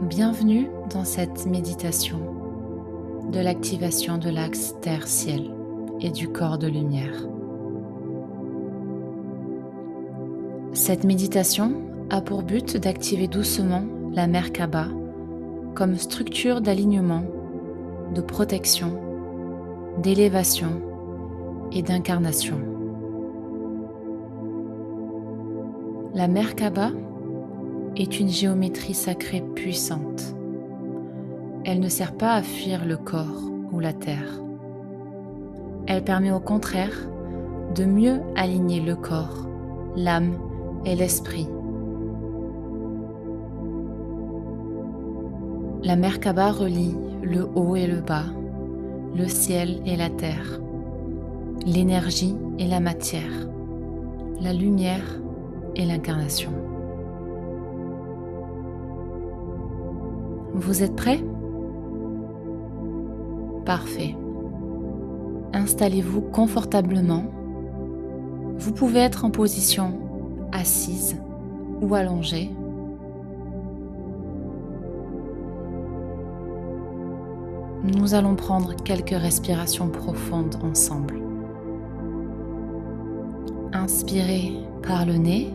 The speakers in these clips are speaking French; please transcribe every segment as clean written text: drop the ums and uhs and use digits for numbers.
Bienvenue dans cette méditation de l'activation de l'axe Terre-Ciel et du corps de lumière. Cette méditation a pour but d'activer doucement la Merkaba comme structure d'alignement, de protection, d'élévation et d'incarnation. La Merkaba est une géométrie sacrée puissante. Elle ne sert pas à fuir le corps ou la terre. Elle permet au contraire de mieux aligner le corps, l'âme et l'esprit. La Merkaba relie le haut et le bas, le ciel et la terre, l'énergie et la matière, la lumière et l'incarnation. Vous êtes prêts ? Parfait. Installez-vous confortablement. Vous pouvez être en position assise ou allongée. Nous allons prendre quelques respirations profondes ensemble. Inspirez par le nez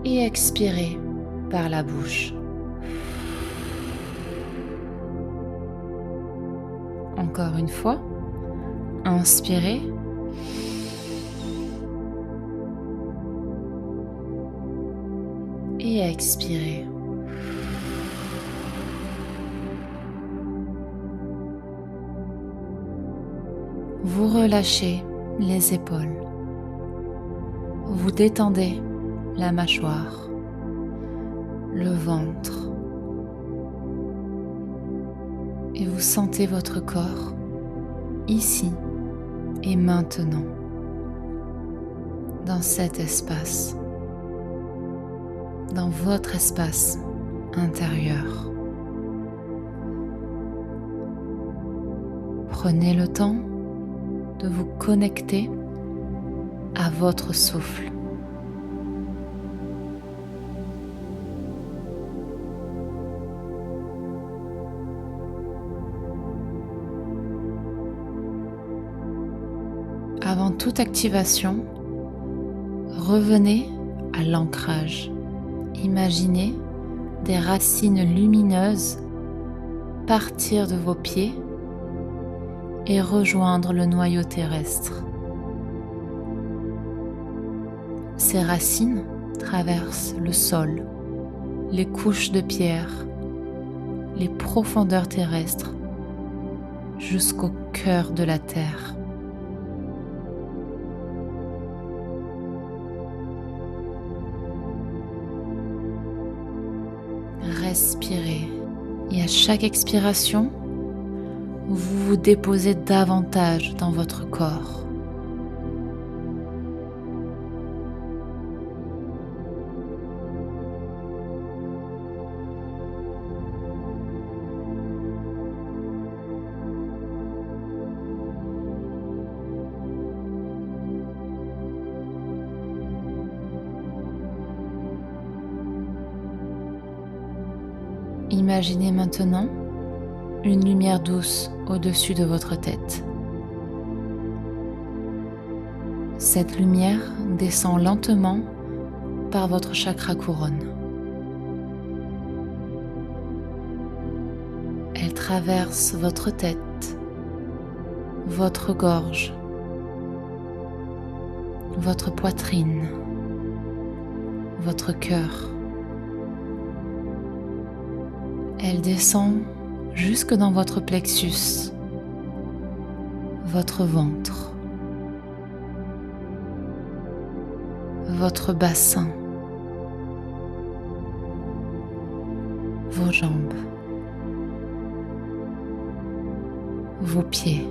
et expirez par la bouche. Encore une fois, inspirez et expirez. Vous relâchez les épaules. Vous détendez la mâchoire, le ventre, et vous sentez votre corps ici et maintenant, dans cet espace, dans votre espace intérieur. Prenez le temps de vous connecter à votre souffle. Avant toute activation, revenez à l'ancrage. Imaginez des racines lumineuses partir de vos pieds et rejoindre le noyau terrestre. Ces racines traversent le sol, les couches de pierre, les profondeurs terrestres, jusqu'au cœur de la terre. Respirez et à chaque expiration, vous vous déposez davantage dans votre corps. Imaginez maintenant une lumière douce au-dessus de votre tête. Cette lumière descend lentement par votre chakra couronne. Elle traverse votre tête, votre gorge, votre poitrine, votre cœur. Elle descend jusque dans votre plexus, votre ventre, votre bassin, vos jambes, vos pieds.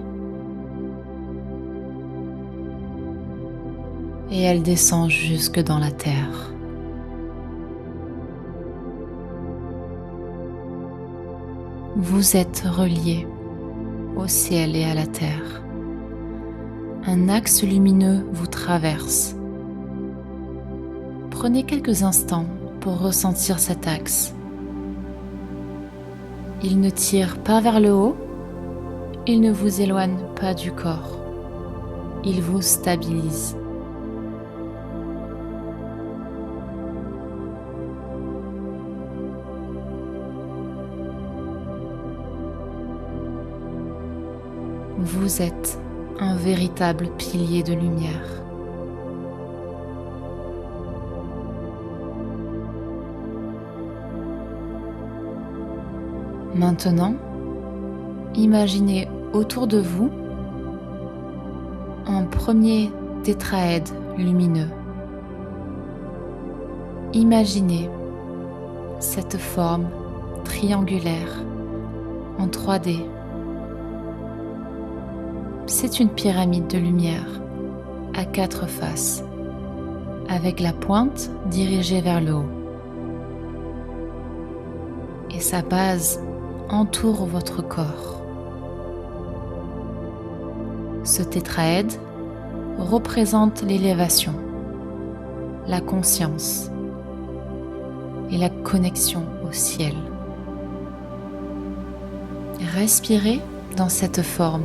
Et elle descend jusque dans la terre. Vous êtes reliés au ciel et à la terre. Un axe lumineux vous traverse. Prenez quelques instants pour ressentir cet axe. Il ne tire pas vers le haut, il ne vous éloigne pas du corps, il vous stabilise. Vous êtes un véritable pilier de lumière. Maintenant, imaginez autour de vous un premier tétraède lumineux. Imaginez cette forme triangulaire en 3D. C'est une pyramide de lumière à 4 faces, avec la pointe dirigée vers le haut. Et sa base entoure votre corps. Ce tétraède représente l'élévation, la conscience et la connexion au ciel. Respirez dans cette forme.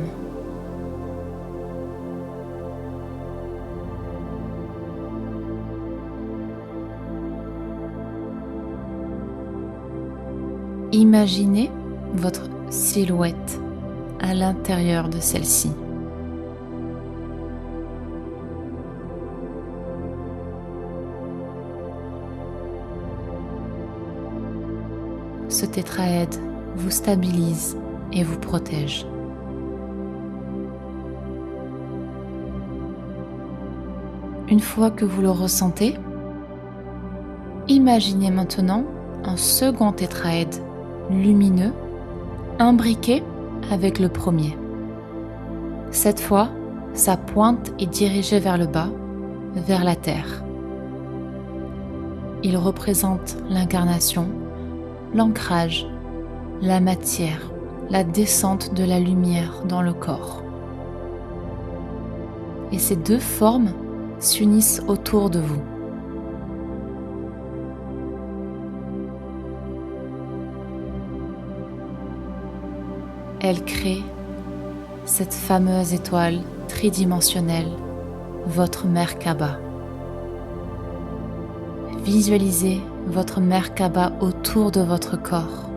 Imaginez votre silhouette à l'intérieur de celle-ci. Ce tétraède vous stabilise et vous protège. Une fois que vous le ressentez, imaginez maintenant un second tétraède lumineux imbriqué avec le premier. Cette fois, sa pointe est dirigée vers le bas, vers la terre. Il représente l'incarnation, l'ancrage, la matière, la descente de la lumière dans le corps. Et ces deux formes s'unissent autour de vous. Elle crée cette fameuse étoile tridimensionnelle, votre Merkaba. Visualisez votre Merkaba autour de votre corps.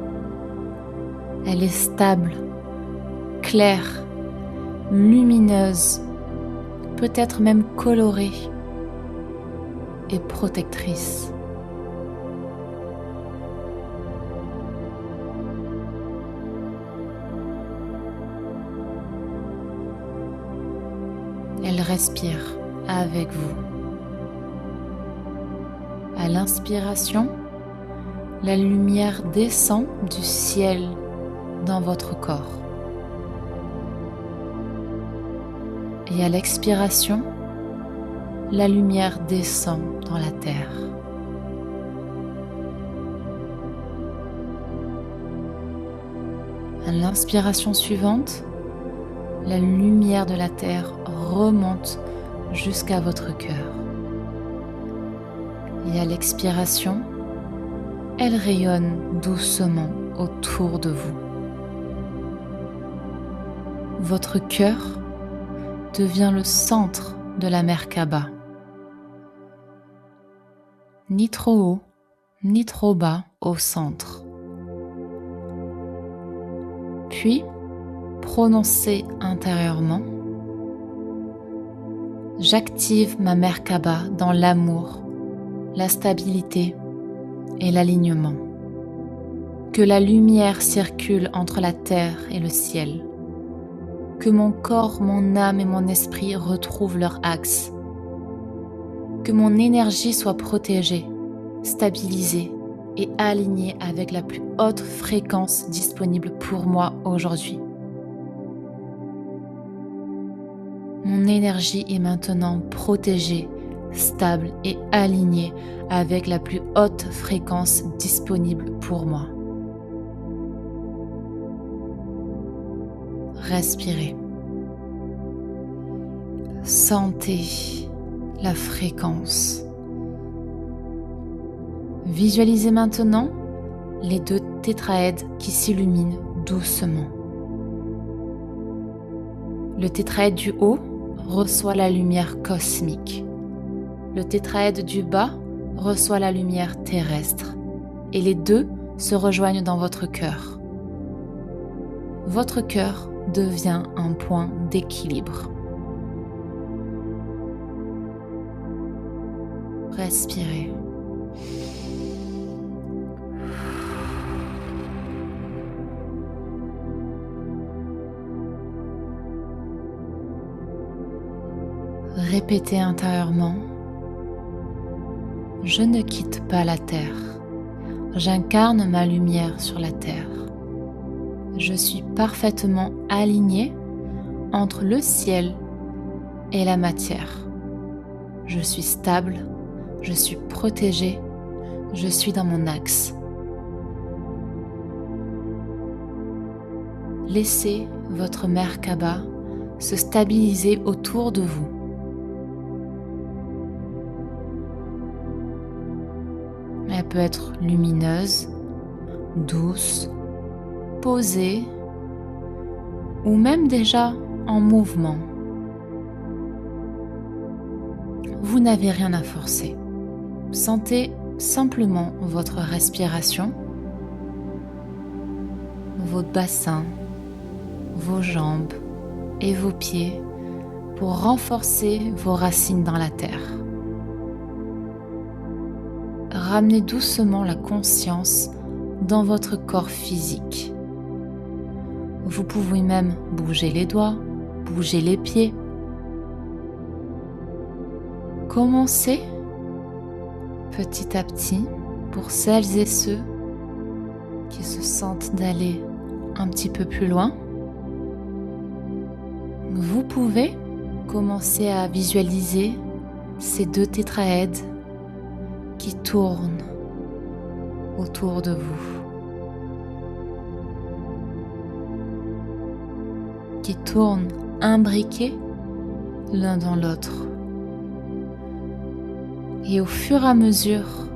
Elle est stable, claire, lumineuse, peut-être même colorée et protectrice. Elle respire avec vous. À l'inspiration, la lumière descend du ciel dans votre corps. Et à l'expiration, la lumière descend dans la terre. À l'inspiration suivante, la lumière de la terre remonte jusqu'à votre cœur. Et à l'expiration, elle rayonne doucement autour de vous. Votre cœur devient le centre de la Merkaba. Ni trop haut, ni trop bas au centre. Puis, prononcez intérieurement: j'active ma Merkaba dans l'amour, la stabilité et l'alignement. Que la lumière circule entre la terre et le ciel. Que mon corps, mon âme et mon esprit retrouvent leur axe. Que mon énergie soit protégée, stabilisée et alignée avec la plus haute fréquence disponible pour moi aujourd'hui. Mon énergie est maintenant protégée, stable et alignée avec la plus haute fréquence disponible pour moi. Respirez. Sentez la fréquence. Visualisez maintenant les 2 tétraèdes qui s'illuminent doucement. Le tétraède du haut reçoit la lumière cosmique. Le tétraède du bas reçoit la lumière terrestre. Et les 2 se rejoignent dans votre cœur. Votre cœur devient un point d'équilibre. Respirez. Répétez intérieurement: je ne quitte pas la terre. J'incarne ma lumière sur la terre. Je suis parfaitement aligné entre le ciel et la matière. Je suis stable, je suis protégé, je suis dans mon axe. Laissez votre Merkaba se stabiliser autour de vous. Elle peut être lumineuse, douce, posée ou même déjà en mouvement. Vous n'avez rien à forcer. Sentez simplement votre respiration, votre bassin, vos jambes et vos pieds pour renforcer vos racines dans la terre. Ramenez doucement la conscience dans votre corps physique. Vous pouvez même bouger les doigts, bouger les pieds. Commencez petit à petit pour celles et ceux qui se sentent d'aller un petit peu plus loin. Vous pouvez commencer à visualiser ces 2 tétraèdes qui tournent autour de vous, qui tournent imbriqués l'un dans l'autre. Et au fur et à mesure,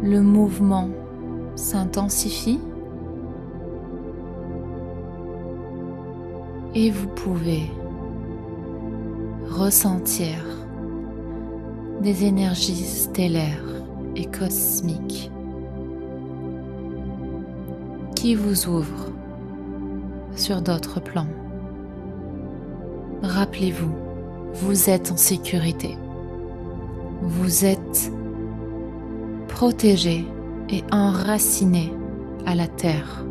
le mouvement s'intensifie et vous pouvez ressentir des énergies stellaires et cosmiques qui vous ouvrent sur d'autres plans. Rappelez-vous, vous êtes en sécurité. Vous êtes protégé et enraciné à la terre.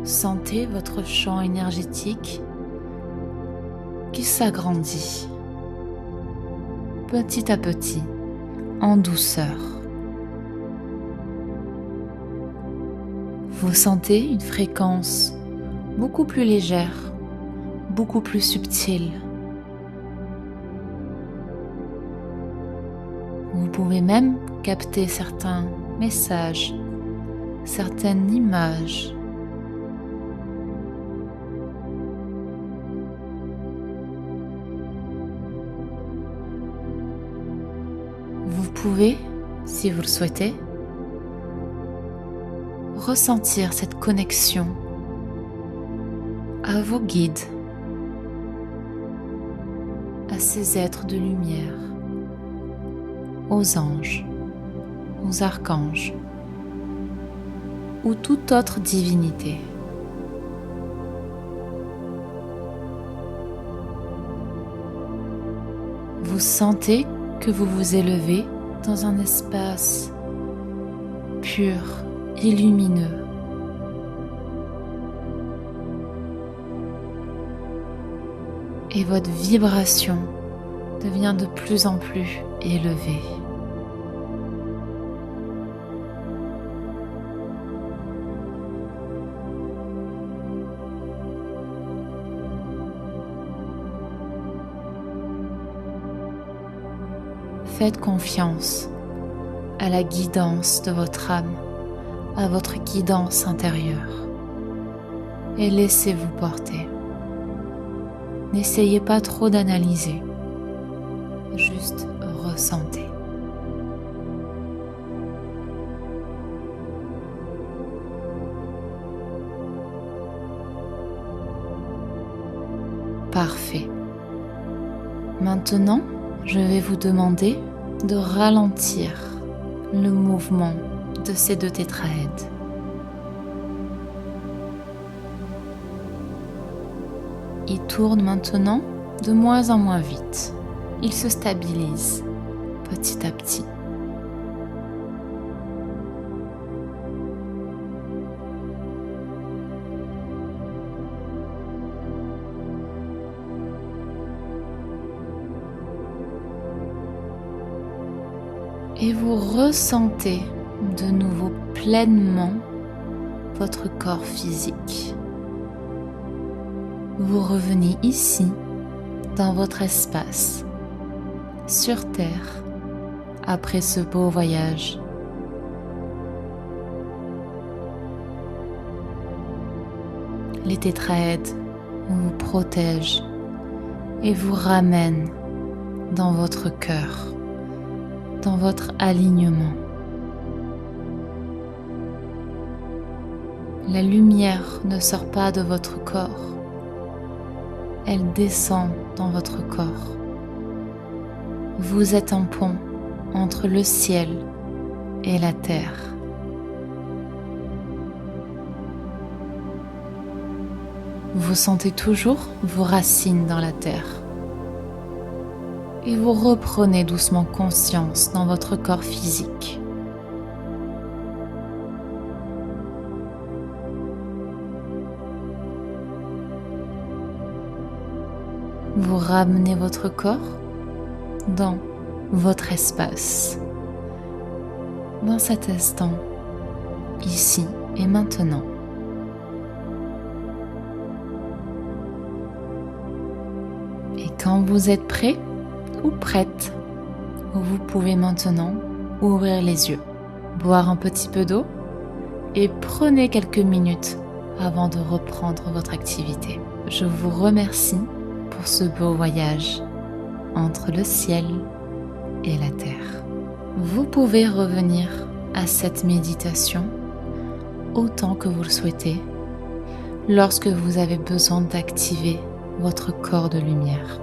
Sentez votre champ énergétique qui s'agrandit petit à petit en douceur. Vous sentez une fréquence beaucoup plus légère, beaucoup plus subtile. Vous pouvez même capter certains messages, certaines images. Vous pouvez, si vous le souhaitez, ressentir cette connexion à vos guides, à ces êtres de lumière, aux anges, aux archanges ou toute autre divinité. Vous sentez que vous vous élevez dans un espace pur et lumineux. Et votre vibration devient de plus en plus élevée. Faites confiance à la guidance de votre âme, à votre guidance intérieure, et laissez-vous porter. N'essayez pas trop d'analyser, juste ressentez. Parfait. Maintenant, je vais vous demander de ralentir le mouvement de ces deux tétraèdes. Ils tournent maintenant de moins en moins vite. Ils se stabilisent petit à petit. Et vous ressentez de nouveau pleinement votre corps physique. Vous revenez ici, dans votre espace, sur Terre, après ce beau voyage. Les tétraèdes vous protègent et vous ramènent dans votre cœur, dans votre alignement. La lumière ne sort pas de votre corps, elle descend dans votre corps. Vous êtes un pont entre le ciel et la terre. Vous sentez toujours vos racines dans la terre. Et vous reprenez doucement conscience dans votre corps physique. Vous ramenez votre corps dans votre espace, dans cet instant, ici et maintenant. Et quand vous êtes prêt ou prête, vous pouvez maintenant ouvrir les yeux, boire un petit peu d'eau et prenez quelques minutes avant de reprendre votre activité. Je vous remercie pour ce beau voyage entre le ciel et la terre. Vous pouvez revenir à cette méditation autant que vous le souhaitez lorsque vous avez besoin d'activer votre corps de lumière.